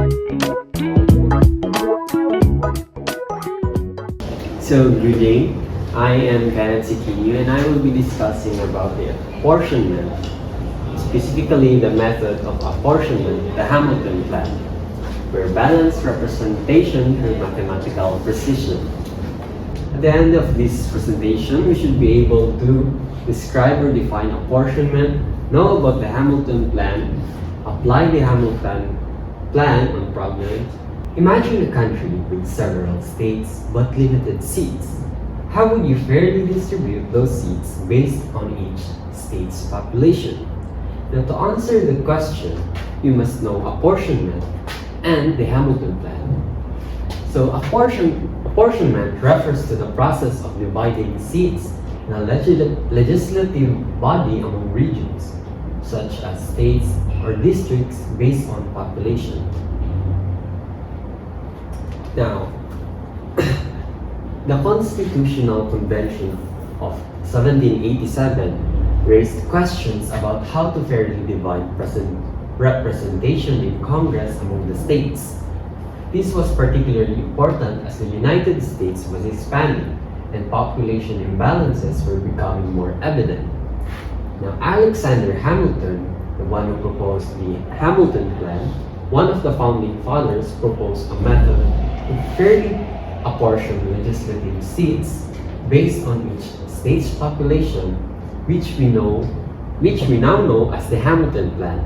So, good day. I am Kenneth Sikinyo and I will be discussing about the apportionment, specifically the method of apportionment, the Hamilton plan, where balanced representation through mathematical precision. At the end of this presentation, we should be able to describe or define apportionment, know about the Hamilton plan, apply the Hamilton plan on problems. Imagine a country with several states but limited seats. How would you fairly distribute those seats based on each state's population? Now, to answer the question, you must know apportionment and the Hamilton plan. So, apportionment refers to the process of dividing seats in a legislative body among regions, such as states or districts based on population. Now, the Constitutional Convention of 1787 raised questions about how to fairly divide representation in Congress among the states. This was particularly important as the United States was expanding and population imbalances were becoming more evident. Now, Alexander Hamilton, the one who proposed the Hamilton Plan, one of the founding fathers, proposed a method to fairly apportion legislative seats based on each state's population, which we now know as the Hamilton Plan.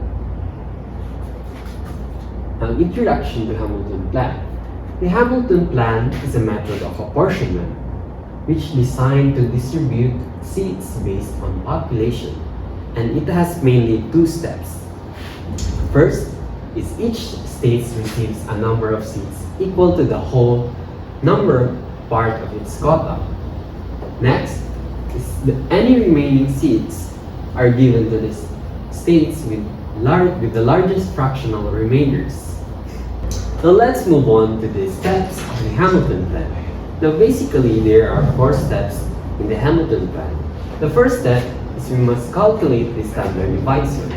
An introduction to Hamilton Plan. The Hamilton Plan is a method of apportionment which is designed to distribute seats based on population, and it has mainly two steps. First is each state receives a number of seats equal to the whole number part of its quota. Next is any remaining seats are given to the states with the largest fractional remainders. Now let's move on to the steps of the Hamilton Plan. Now basically there are 4 steps in the Hamilton Plan. The first step is we must calculate the standard divisor,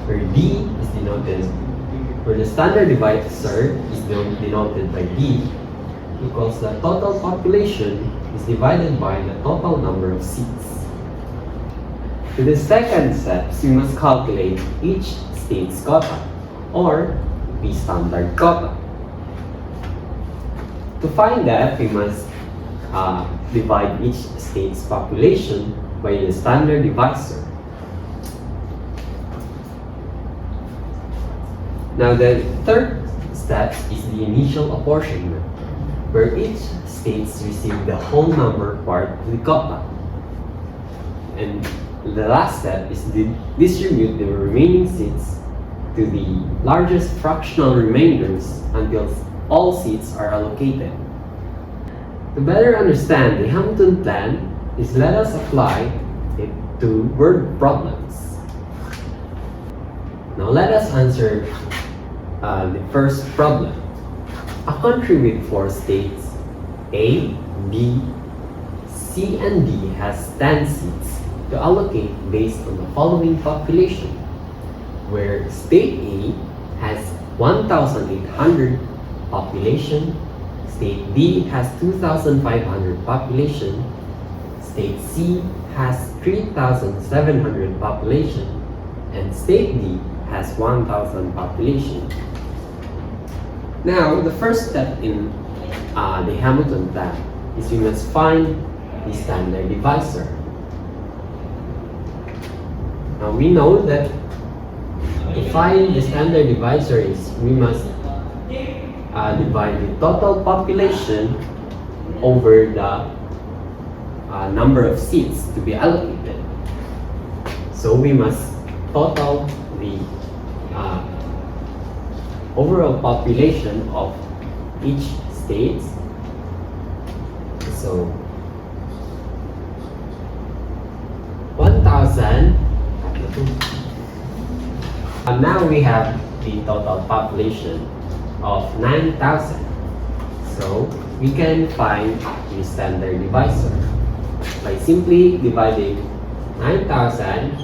where D is denoted, where the standard divisor is denoted by D equals the total population is divided by the total number of seats. To the second step, we must calculate each state's quota, or the standard quota. To find that, we must divide each state's population by the standard divisor. Now the third step is the initial apportionment, where each state receives the whole number part of the quota. And the last step is to distribute the remaining seats to the largest fractional remainders until all seats are allocated. To better understand the Hamilton Plan, let us apply it to word problems. Now let us answer the first problem. A country with 4 states, A, B, C, and D has 10 seats to allocate based on the following population, where State A has 1,800 population, State B has 2,500 population, State C has 3,700 population, and State D has 1,000 population. Now, the first step in the Hamilton Plan is we must find the standard divisor. Now, we know that to find the standard divisor is we must divide the total population over the number of seats to be allocated. So we must total the overall population of each state. So 1,000. And now we have the total population of 9,000. So we can find the standard divisor by simply dividing 9,000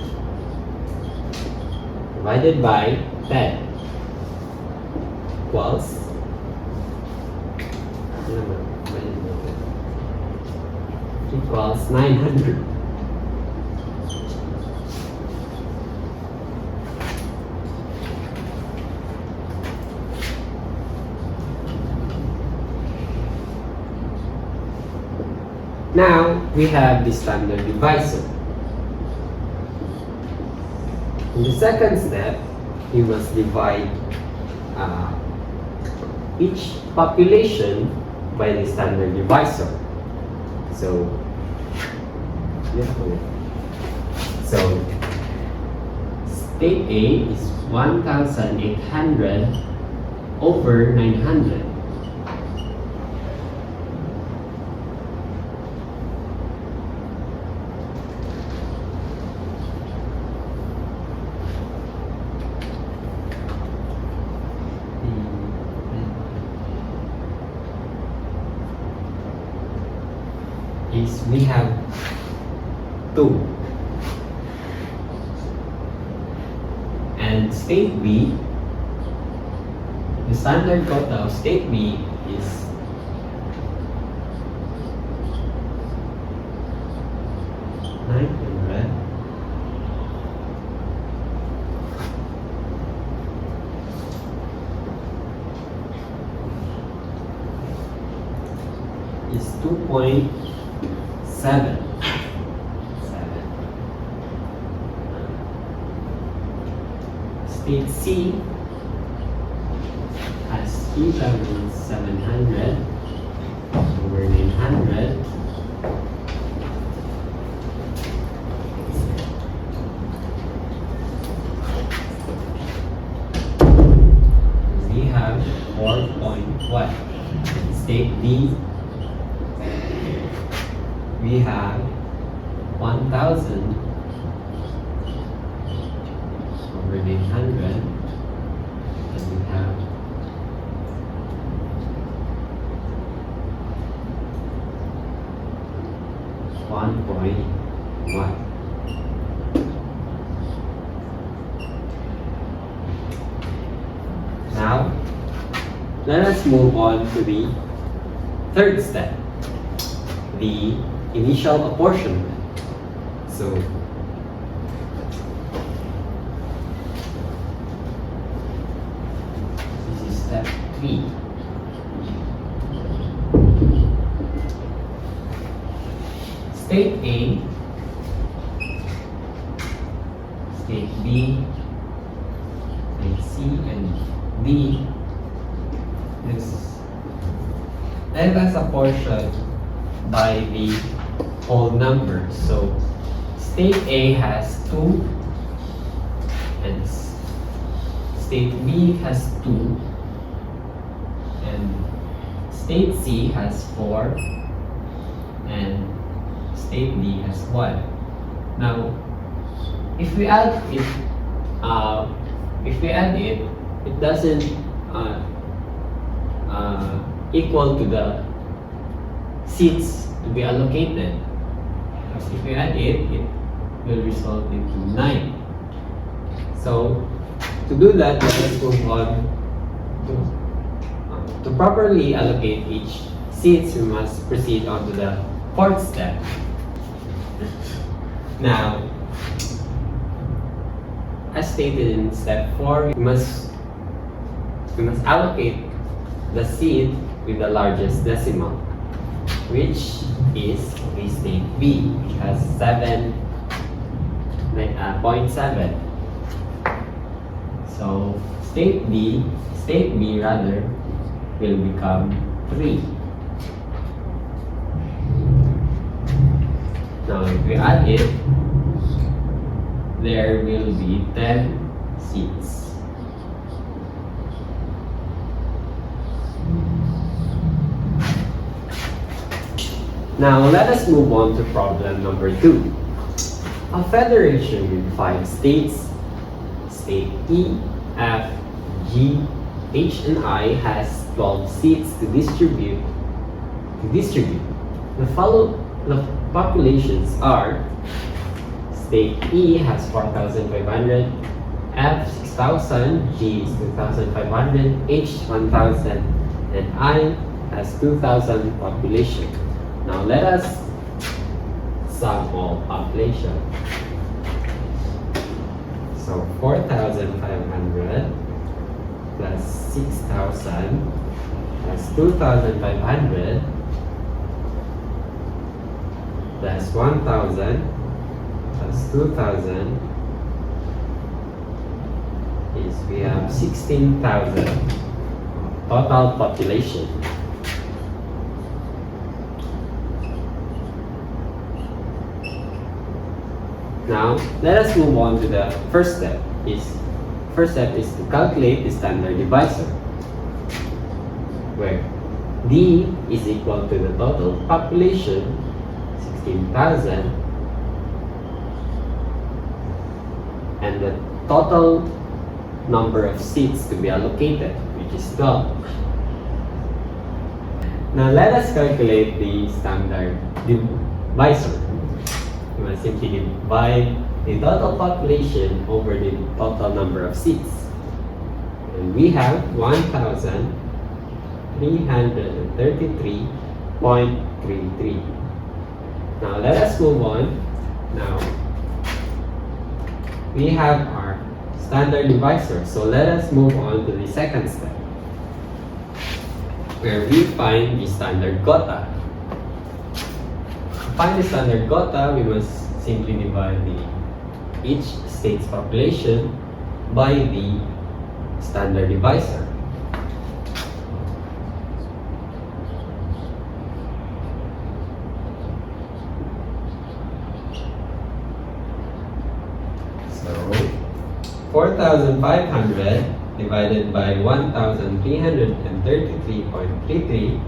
divided by 10. equals equals 900. Now we have the standard divisor. In the second step, you must divide each population by the standard divisor. So state A is 1,800 over 900. Is we have 2, and state B, the standard quota of state B is 900 is 2.7. State C has 3,700 over 900. We have 4.1. State D, we have 1,000 over 900, and we have 1.1. Now, let us move on to the third step, the initial apportionment. So, this is step 3. State A, state B, state C, and D is let us apportion by the whole number. So state A has 2, and state B has 2, and state C has 4, and state D has 1. Now, if we add it, it doesn't equal to the seats to be allocated. Because if we add it will result into 9. So, to do that, let us move on to properly allocate each seats. We must proceed on to the fourth step. Now, as stated in step 4, we must allocate the seat with the largest decimal, which is the state B, which has 7.7. So state B rather will become 3. Now if we add it, there will be 10 seats. Now let us move on to problem number 2. A federation with 5 states, state E, F, G, H, and I has 12 seats to distribute. The populations are: state E has 4,500, F 6,000, G is 2,500, H 1,000, and I has 2,000 population. Now let us sum all population. So 4,500 plus 6,000 plus 2,500 plus 1,000 plus 2,000 is we have 16,000 total population. Now let us move on to the first step. First step is to calculate the standard divisor, where D is equal to the total population 16,000 and the total number of seats to be allocated, which is 12. Now let us calculate the standard divisor. We must simply divide the total population over the total number of seats. And we have 1,333.33. Now let us move on. Now we have our standard divisor. So let us move on to the second step, where we find the standard quota. To find the standard quota, we must simply divide each state's population by the standard divisor. So 4,500 divided by 1,333.33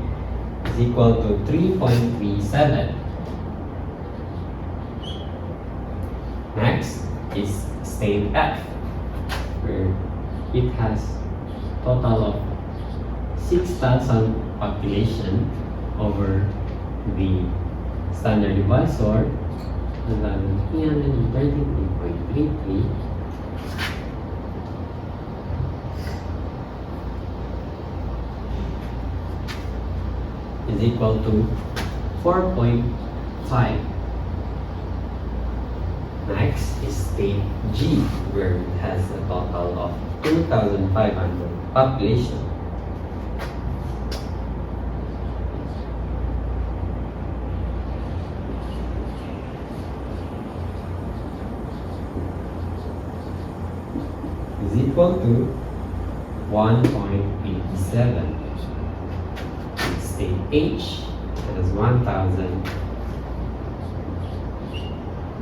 is equal to 3.37. Next is state F, where it has total of 6,000 population over the standard divisor 1,333.33 is equal to 4.5. Next is state G, where it has a total of 2,500 population. Is equal to 1.87. State H has 1,000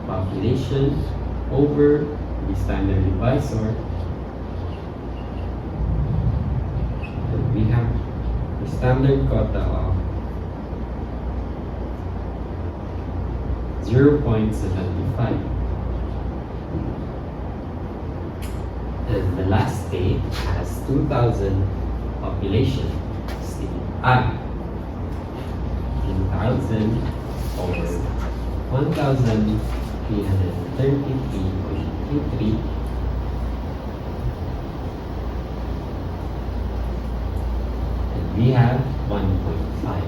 population over the standard divisor, and we have the standard quota of 0.75. And the last state has 2,000 population. State I, 2,000 over 1,333.33 and we have 1.5.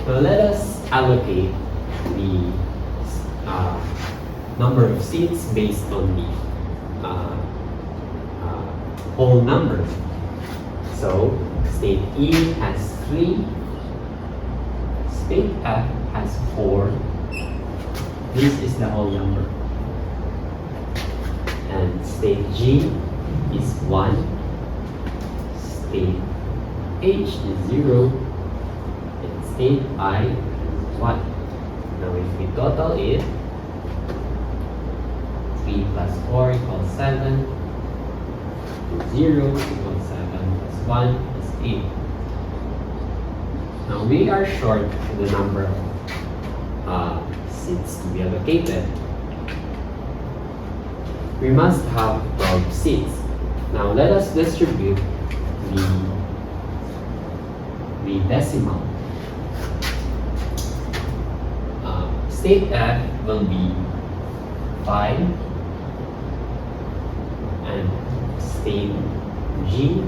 Now let us allocate the number of seats based on the whole number. So state E has 3, state F has 4. This is the whole number. And state G is 1. State H is 0. And state I is 1. Now if we total it, 3 plus 4 equals 7. 0 equals 7 plus 1 is 8. Now we are short the number of seats to be allocated. We must have 12 seats. Now let us distribute the decimal. State F will be 5, and state G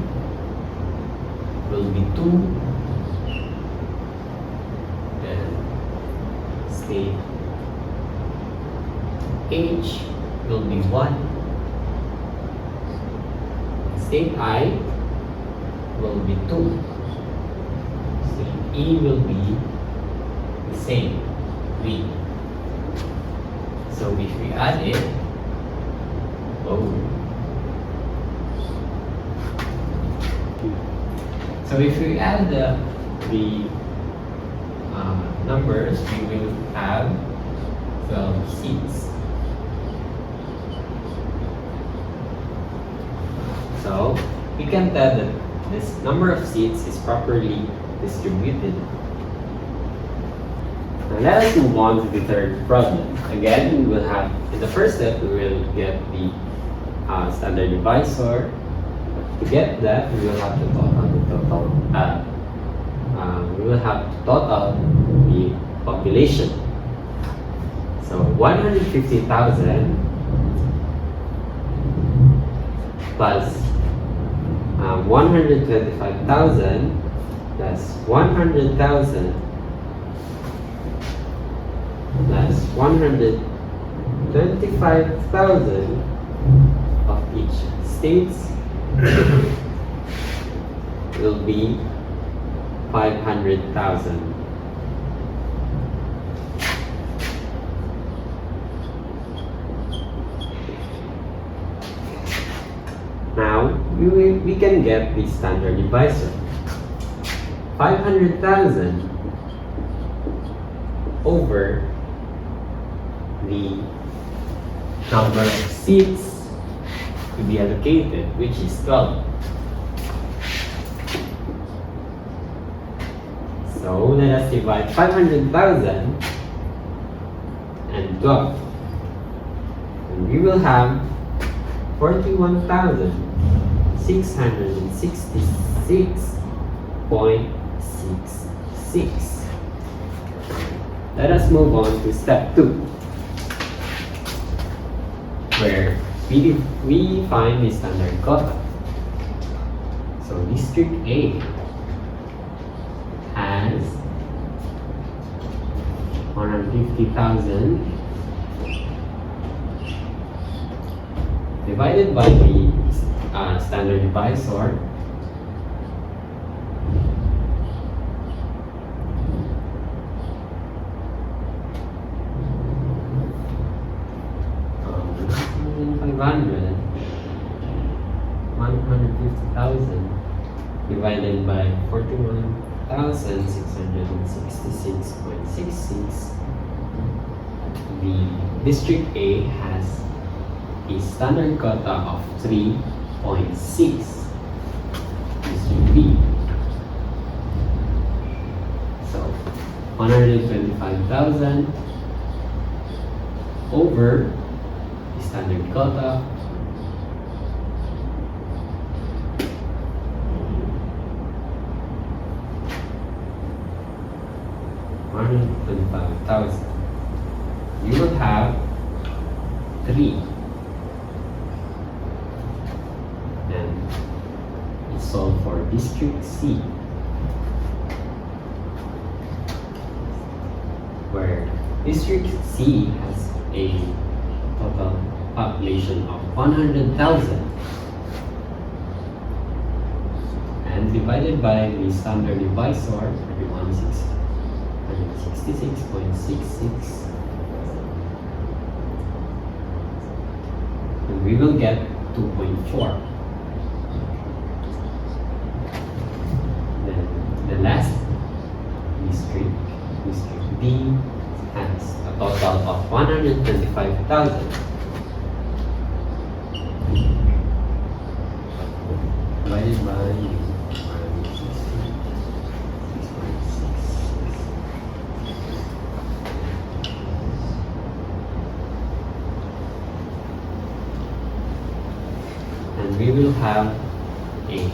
will be 2 and state H will be 1. State I will be 2. State E will be the same, 3. So if we add it, so if we add the numbers, we will have 12 seats. So we can tell that this number of seats is properly distributed. Now let us move on to the third problem. Again, we will have, in the first step, we will get the standard divisor. To get that, we will have to total the population. So 150,000 plus 125,000 plus 100,000 plus 125,000 of each states will be 500,000. Now we can get the standard divisor. 500,000 over the number of seats to be allocated, which is 12. So let us divide 500,000 and 12. And we will have 41,666.66. Let us move on to step 2, where we find the standard quota. So District A has 150,000 divided by the standard divisor, divided by 41,666.66. The District A has a standard quota of 3.6. District B. So 125,000 over the standard quota, $125,000. You will have 3, and it's solved for District C, where District C has a total population of 100,000, and divided by the standard divisor, 166.66, and we will get 2.4. Then the last district, District D, has a total of 125,000 divided by 166. And we will have a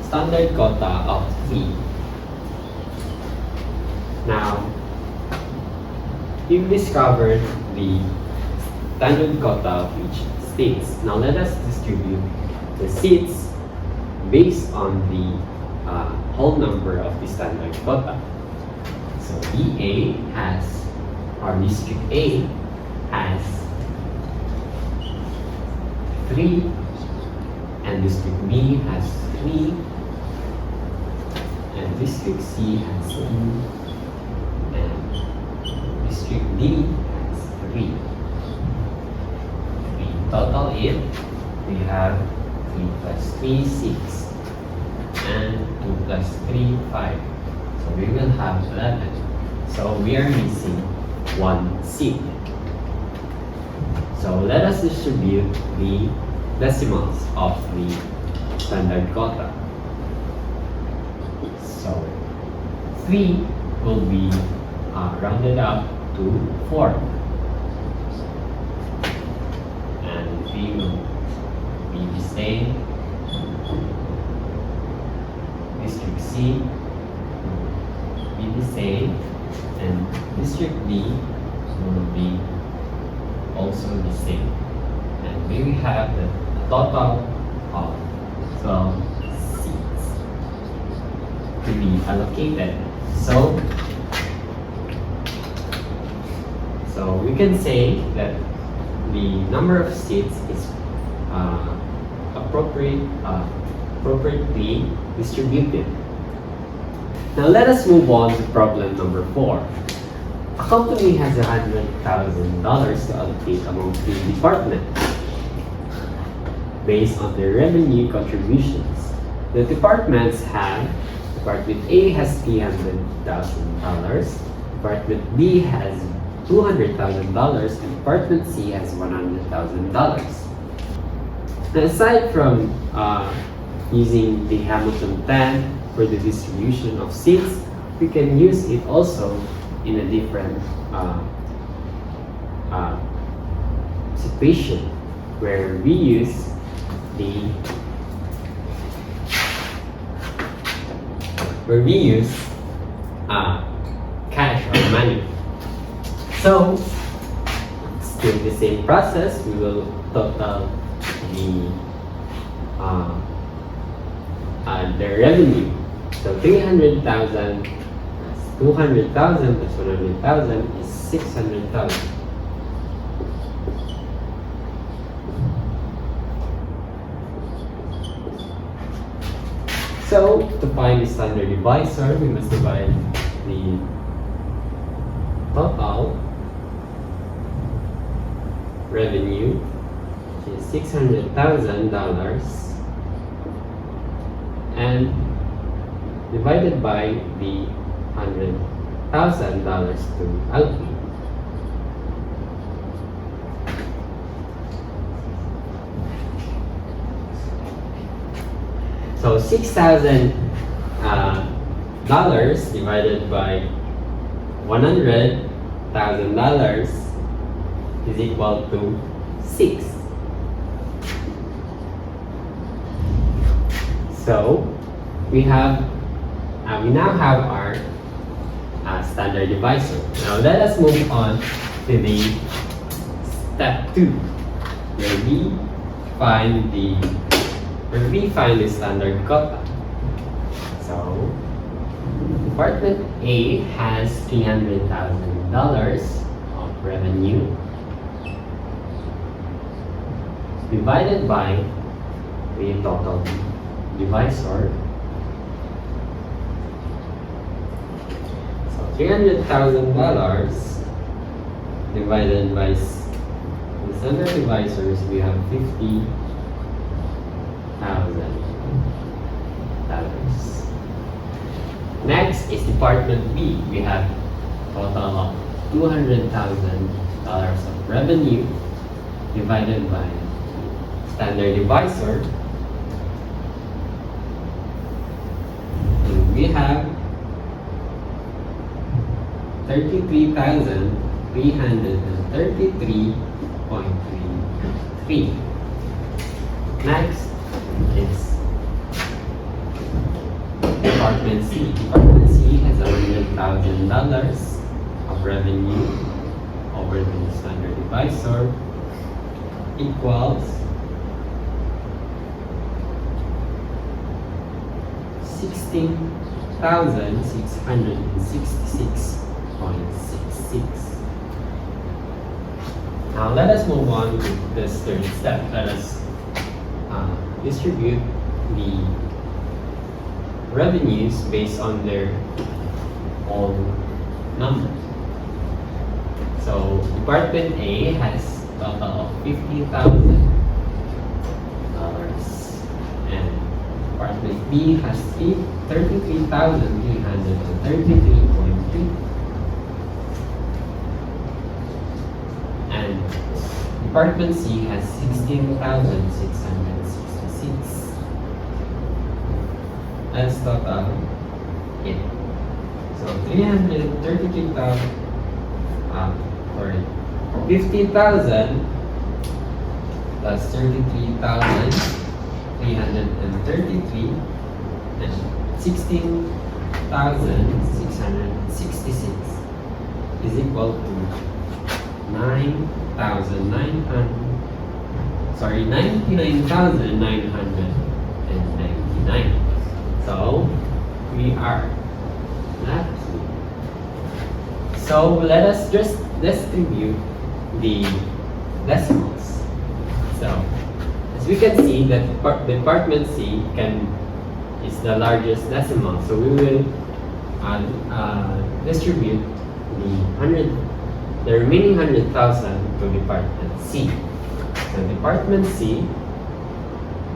standard quota of 3. Now, we've discovered the standard quota of each states. Now let us distribute the seats based on the whole number of the standard quota. So DA has, or District A has 3, and District B has 3, and District C has 2, and District D has 3. We total it, we have 3 plus 3, 6, and 2 plus 3, 5. So we will have 11. So we are missing 1 seat. So let us distribute the decimals of the standard quota. So 3 will be rounded up to 4. And 3 will be the same. District C will be the same. And District D will be also the same. And we have the total of 12 seats to be allocated. So we can say that the number of seats is appropriately distributed. Now let us move on to problem number 4. A company has $100,000 to allocate among 3 departments based on their revenue contributions. The departments have, Department A has $300,000, Department B has $200,000, and Department C has $100,000. Now aside from using the Hamilton plan for the distribution of seats, we can use it also in a different situation where we use cash or money. So still the same process. We will total the revenue. So 300,000 plus 200,000 plus 100,000 is 600,000. So to find the standard divisor, we must divide the total revenue, which is $600,000, and divided by the $100,000 to allocate. So $6,000 divided by $100,000 is equal to 6. So we now have our standard divisor. Now let us move on to the step 2, where we find the standard quota. So Department A has $300,000 of revenue divided by the total divisor. So $300,000 divided by the standard divisors, we have $50,000. Next is Department B. We have total of $200,000 of revenue divided by standard divisor. And we have 33,333.33. Next is Department C. Department C has $100,000 of revenue over the standard divisor. equals 16,666.66. Now let us move on to this third step. Let us distribute the revenues based on their own numbers. So Department A has a total of $50,000, and Department B has $33,333.3, and Department C has 16,666. That's total it. So 333,000. Sorry, 50,000 plus 33,333 and 16,666 is equal to 99,999. So we are left. So let us just distribute the decimals. So as we can see that Department C is the largest decimal. So we will distribute the remaining 100,000 to Department C. So Department C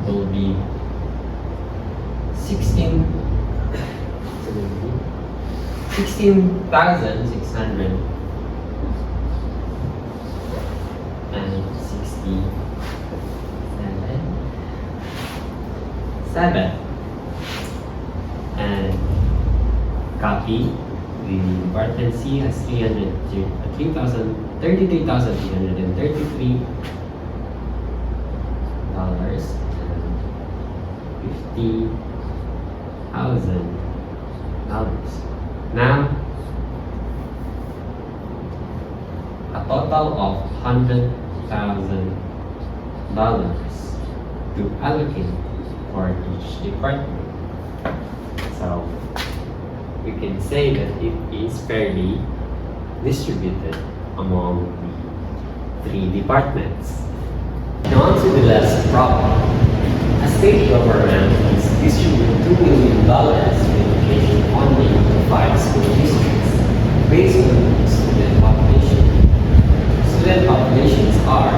will be 16,667 and copy. The Department C has $33,333 and $50,000. Now, a total of $100,000 to allocate for each department. So we can say that it is fairly distributed among the 3 departments. Now on to the last problem. A state government is distributing $2 million in education only to 5 school districts based on student population. Student populations are: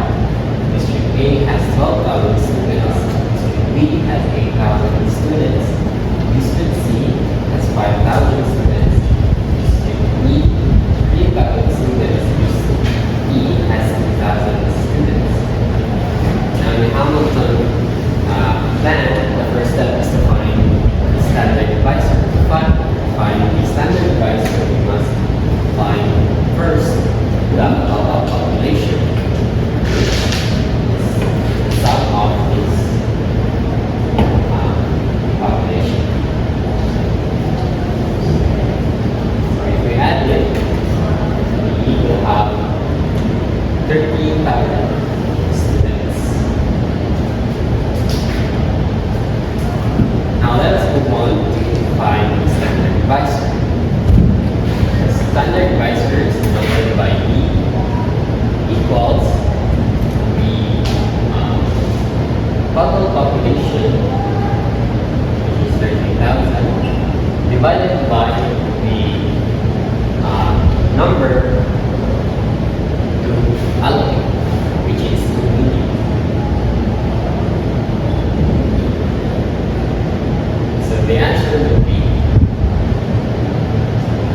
District A has 12,000 students, District B has 8,000 students, District C has 5,000 students, District E 3,000 students, District E has 2,000 students. Now in the Hamilton plan, the first step is to find the standard divisor. To find the standard divisor, we must find first the total population. The sum of this population. So if we add it, we will have 13,000 students. Now let us move on to find the standard divisor. The standard divisor is divided by E equals the total population, which is 13,000, divided by the number to allocate, which is 2 million. So the answer would be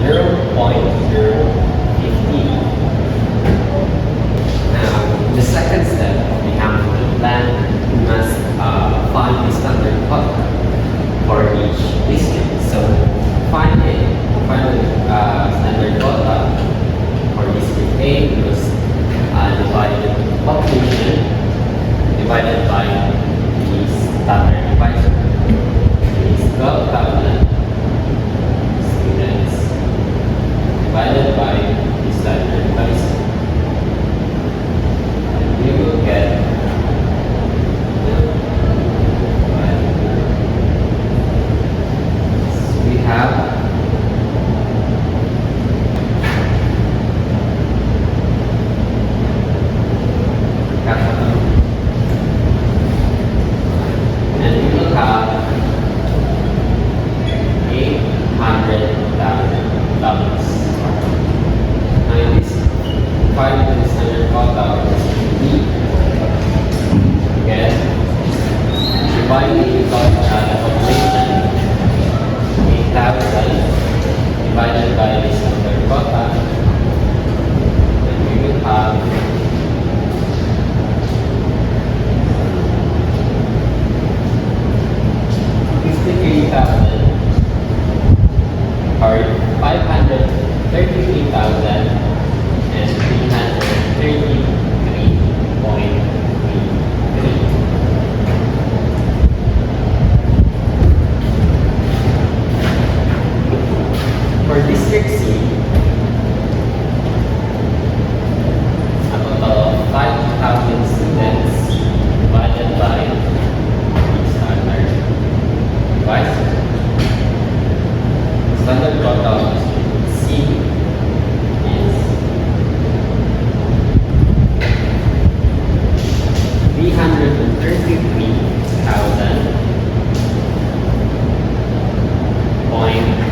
0.015. Now, the second step of the Hamilton plan, we must find the standard quota for each district. So find the standard quota for District A. We must divide the population divided by the standard divisor. It is 12,000 students divided by the standard divisor. And we will get have capital, and we will have $800,000. Now in this part of the standard total is B. Again, divide the population 8,000 divided by the standard total, and we will have 53,000 or 533,333.33. For District C, a total of 5,000 students divided by the standard device. Standard total C is 333,000.83.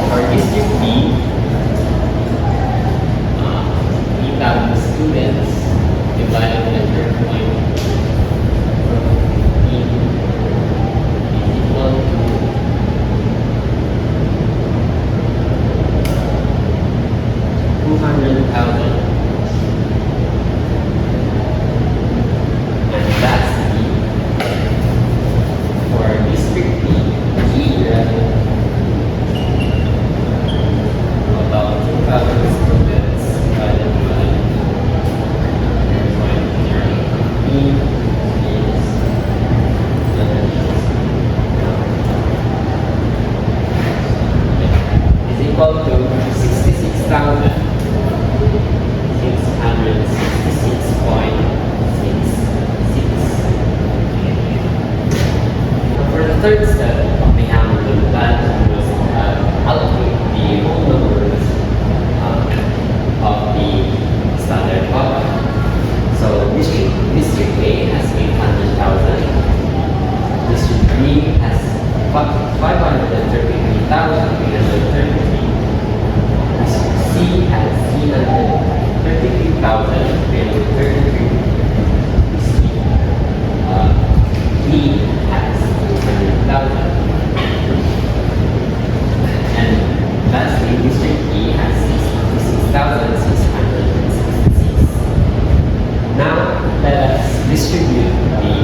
For District B, 3,000 students divided by 3.3 is equal to 200,000. And that's the for District B, about 2,000 students divided by 3.03 is equal to 66,666.66. For the third step of the Hamilton plan, we must allocate the whole numbers of the standard total. So District A has 800,000, District B has 533,333, District C has 333,333, District D has 200,000, and lastly District E has 66,666. Now let us distribute the